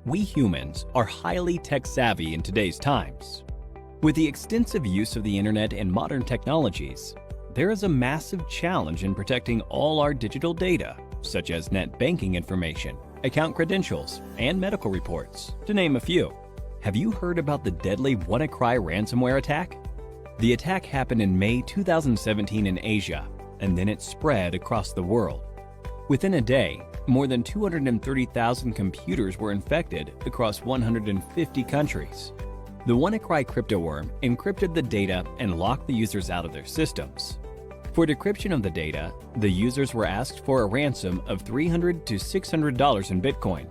We humans are highly tech-savvy in today's times. With the extensive use of the internet and modern technologies, there is a massive challenge in protecting all our digital data, such as net banking information, account credentials, and medical reports, to name a few. Have you heard about the deadly WannaCry ransomware attack? The attack happened in May 2017 in Asia, and then it spread across the world. Within a day, more than 230,000 computers were infected across 150 countries. The WannaCry cryptoworm encrypted the data and locked the users out of their systems. For decryption of the data, the users were asked for a ransom of $300 to $600 in Bitcoin.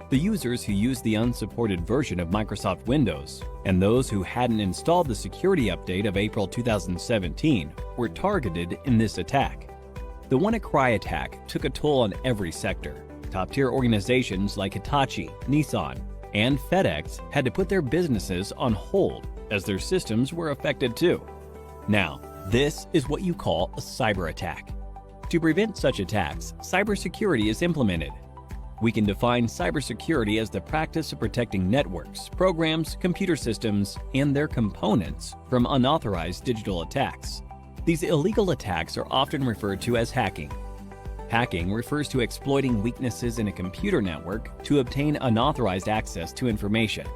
The users who used the unsupported version of Microsoft Windows and those who hadn't installed the security update of April 2017 were targeted in this attack. The WannaCry attack took a toll on every sector. Top-tier organizations like Hitachi, Nissan, and FedEx had to put their businesses on hold as their systems were affected too. Now, this is what you call a cyber attack. To prevent such attacks, cybersecurity is implemented. We can define cybersecurity as the practice of protecting networks, programs, computer systems, and their components from unauthorized digital attacks. These illegal attacks are often referred to as hacking. Hacking refers to exploiting weaknesses in a computer network to obtain unauthorized access to information.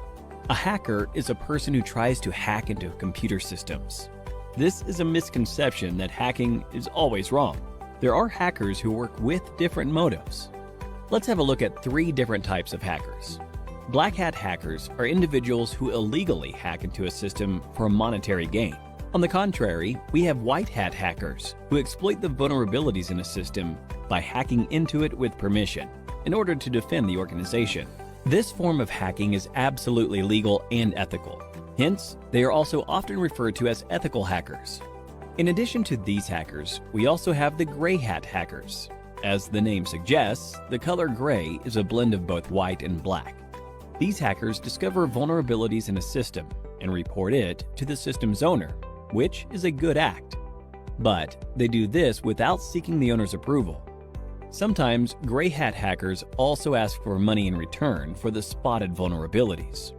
A hacker is a person who tries to hack into computer systems. This is a misconception that hacking is always wrong. There are hackers who work with different motives. Let's have a look at 3 different types of hackers. Black hat hackers are individuals who illegally hack into a system for monetary gain. On the contrary, we have white hat hackers who exploit the vulnerabilities in a system by hacking into it with permission in order to defend the organization. This form of hacking is absolutely legal and ethical. Hence, they are also often referred to as ethical hackers. In addition to these hackers, we also have the gray hat hackers. As the name suggests, the color gray is a blend of both white and black. These hackers discover vulnerabilities in a system and report it to the system's owner, which is a good act. But they do this without seeking the owner's approval. Sometimes gray hat hackers also ask for money in return for the spotted vulnerabilities.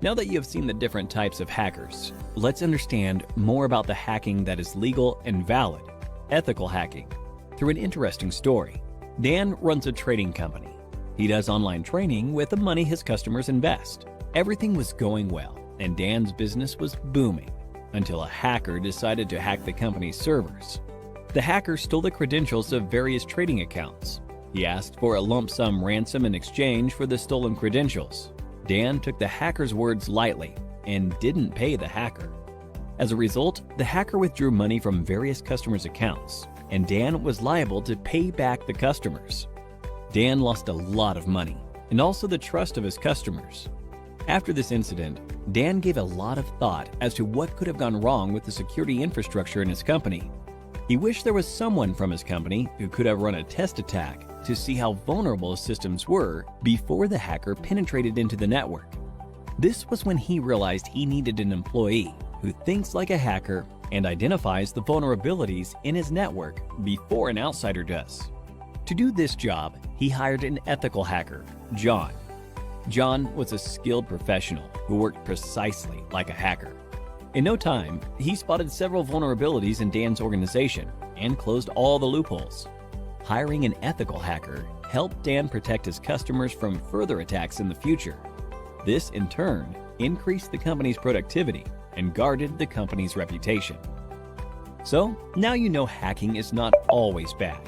Now that you have seen the different types of hackers, let's understand more about the hacking that is legal and valid, ethical hacking, through an interesting story. Dan runs a trading company. He does online training with the money his customers invest. Everything was going well, and Dan's business was booming, until a hacker decided to hack the company's servers. The hacker stole the credentials of various trading accounts. He asked for a lump sum ransom in exchange for the stolen credentials. Dan took the hacker's words lightly and didn't pay the hacker. As a result, the hacker withdrew money from various customers' accounts, and Dan was liable to pay back the customers. Dan lost a lot of money, and also the trust of his customers. After this incident, Dan gave a lot of thought as to what could have gone wrong with the security infrastructure in his company. He wished there was someone from his company who could have run a test attack to see how vulnerable his systems were before the hacker penetrated into the network. This was when he realized he needed an employee who thinks like a hacker and identifies the vulnerabilities in his network before an outsider does. To do this job, he hired an ethical hacker, John. John was a skilled professional who worked precisely like a hacker. In no time, he spotted several vulnerabilities in Dan's organization and closed all the loopholes. Hiring an ethical hacker helped Dan protect his customers from further attacks in the future. This, in turn, increased the company's productivity and guarded the company's reputation. So, now you know hacking is not always bad.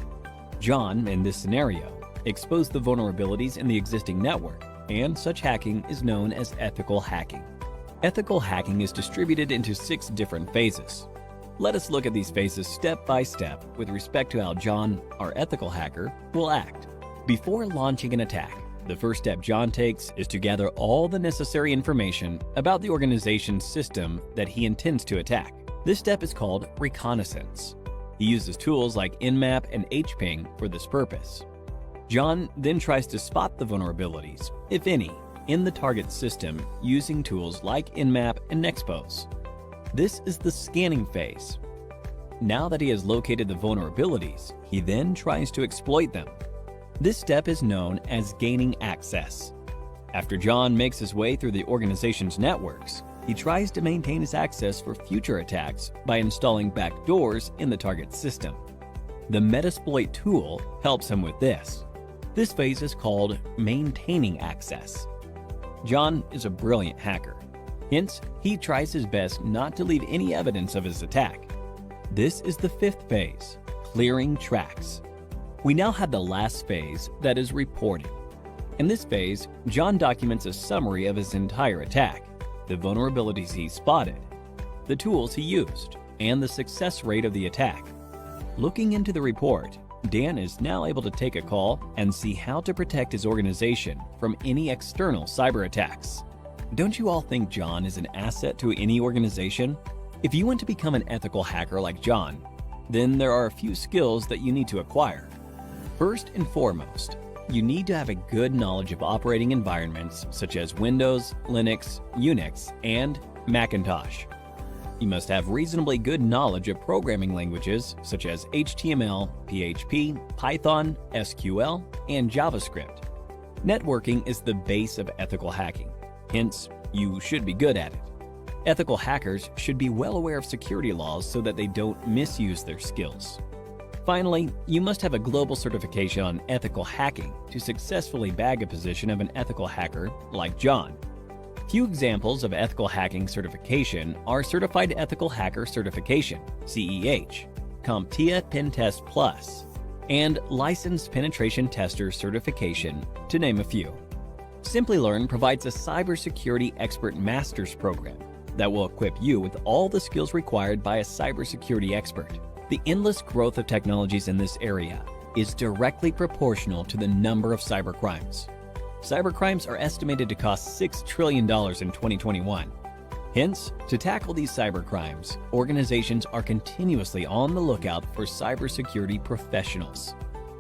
John, in this scenario, exposed the vulnerabilities in the existing network, and such hacking is known as ethical hacking. Ethical hacking is distributed into 6 different phases. Let us look at these phases step by step with respect to how John, our ethical hacker, will act. Before launching an attack, the first step John takes is to gather all the necessary information about the organization's system that he intends to attack. This step is called reconnaissance. He uses tools like Nmap and HPing for this purpose. John then tries to spot the vulnerabilities, if any, in the target system using tools like Nmap and Nexpose. This is the scanning phase. Now that he has located the vulnerabilities, he then tries to exploit them. This step is known as gaining access. After John makes his way through the organization's networks, he tries to maintain his access for future attacks by installing backdoors in the target system. The Metasploit tool helps him with this. This phase is called maintaining access. John is a brilliant hacker. Hence, he tries his best not to leave any evidence of his attack. This is the fifth phase, clearing tracks. We now have the last phase, that is reporting. In this phase, John documents a summary of his entire attack, the vulnerabilities he spotted, the tools he used, and the success rate of the attack. Looking into the report, Dan is now able to take a call and see how to protect his organization from any external cyber attacks. Don't you all think John is an asset to any organization? If you want to become an ethical hacker like John, then there are a few skills that you need to acquire. First and foremost, you need to have a good knowledge of operating environments such as Windows, Linux, Unix, and Macintosh. You must have reasonably good knowledge of programming languages such as HTML, PHP, Python, SQL, and JavaScript. Networking is the base of ethical hacking, hence, you should be good at it. Ethical hackers should be well aware of security laws so that they don't misuse their skills. Finally, you must have a global certification on ethical hacking to successfully bag a position of an ethical hacker like John. Few examples of ethical hacking certification are Certified Ethical Hacker Certification, CEH, CompTIA Pentest Plus, and Licensed Penetration Tester Certification, to name a few. Simplilearn provides a cybersecurity expert master's program that will equip you with all the skills required by a cybersecurity expert. The endless growth of technologies in this area is directly proportional to the number of cybercrimes. Cybercrimes are estimated to cost $6 trillion in 2021. Hence, to tackle these cybercrimes, organizations are continuously on the lookout for cybersecurity professionals.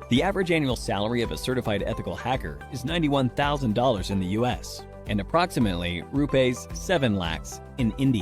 The average annual salary of a certified ethical hacker is $91,000 in the US and approximately rupees 7 lakhs in India.